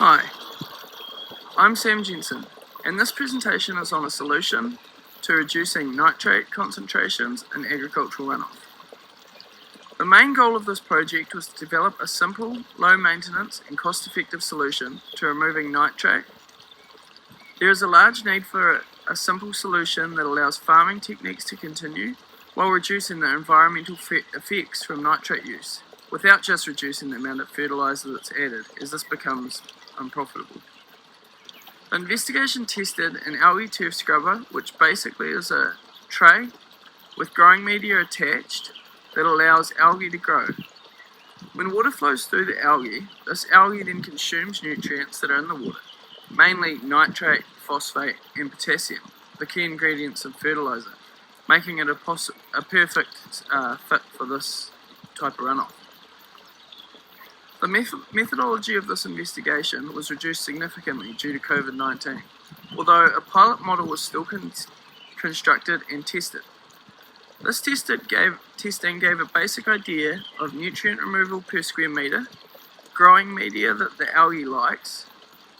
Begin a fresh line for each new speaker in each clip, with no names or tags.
Hi, I'm Jensen, and this presentation is on a solution to reducing nitrate concentrations in agricultural runoff. The main goal of this project was to develop a simple, low maintenance and cost-effective solution to removing nitrate. There is a large need for a simple solution that allows farming techniques to continue while reducing the environmental effects from nitrate use, without just reducing the amount of fertiliser that's added, as this becomes unprofitable. The investigation tested an algae turf scrubber, which basically is a tray with growing media attached that allows algae to grow. When water flows through the algae, this algae then consumes nutrients that are in the water, mainly nitrate, phosphate and potassium, the key ingredients of fertiliser, making it a perfect fit for this type of runoff. The methodology of this investigation was reduced significantly due to COVID-19, although a pilot model was still constructed and tested. This testing gave a basic idea of nutrient removal per square metre, growing media that the algae likes,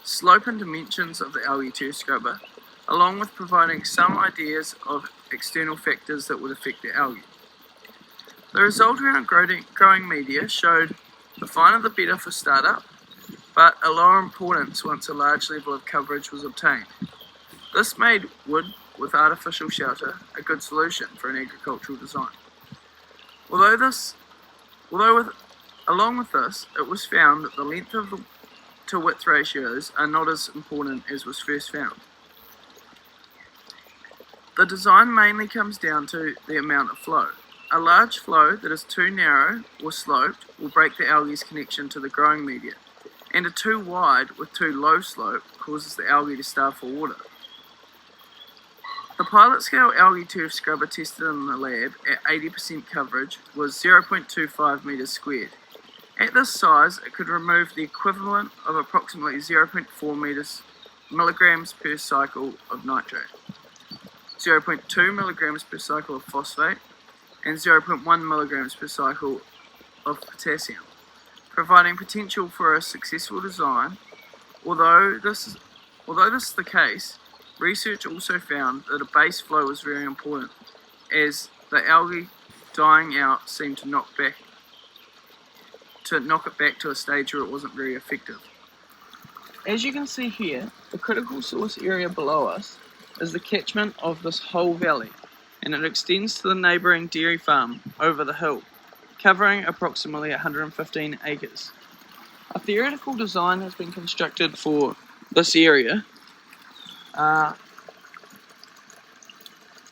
slope and dimensions of the algae turf scrubber, along with providing some ideas of external factors that would affect the algae. The result around growing media showed the finer the better for startup, but a lower importance once a large level of coverage was obtained. This made wood with artificial shelter a good solution for an agricultural design. Along with this, it was found that the length to width ratios are not as important as was first found. The design mainly comes down to the amount of flow. A large flow that is too narrow or sloped will break the algae's connection to the growing media, and a too wide with too low slope causes the algae to starve for water. The pilot scale algae turf scrubber tested in the lab at 80% coverage was 0.25 metres squared. At this size, it could remove the equivalent of approximately 0.4 milligrams per cycle of nitrate, 0.2 milligrams per cycle of phosphate, and 0.1 milligrams per cycle of potassium, providing potential for a successful design. Although this is the case, research also found that a base flow was very important, as the algae dying out seemed to knock it back to a stage where it wasn't very effective. As you can see here, the critical source area below us is the catchment of this whole valley, and it extends to the neighbouring dairy farm over the hill, covering approximately 115 acres. A theoretical design has been constructed for this area,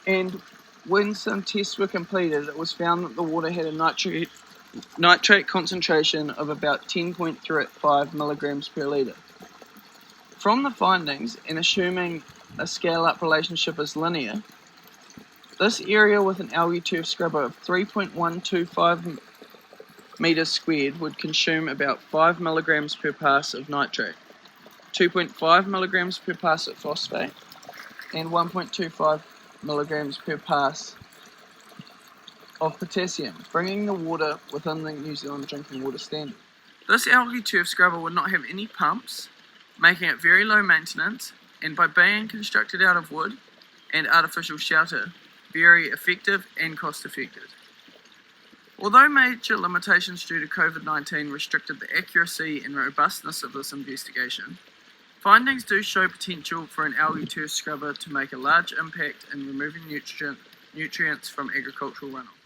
and when some tests were completed, it was found that the water had a nitrate concentration of about 10.35 milligrams per litre. From the findings, and assuming a scale-up relationship is linear, this area with an algae turf scrubber of 3.125 metres squared would consume about 5 milligrams per pass of nitrate, 2.5 milligrams per pass of phosphate, and 1.25 milligrams per pass of potassium, bringing the water within the New Zealand drinking water standard. This algae turf scrubber would not have any pumps, making it very low maintenance, and by being constructed out of wood and artificial shelter, very effective and cost effective. Although major limitations due to COVID-19 restricted the accuracy and robustness of this investigation, findings do show potential for an algae turf scrubber to make a large impact in removing nutrients from agricultural runoff.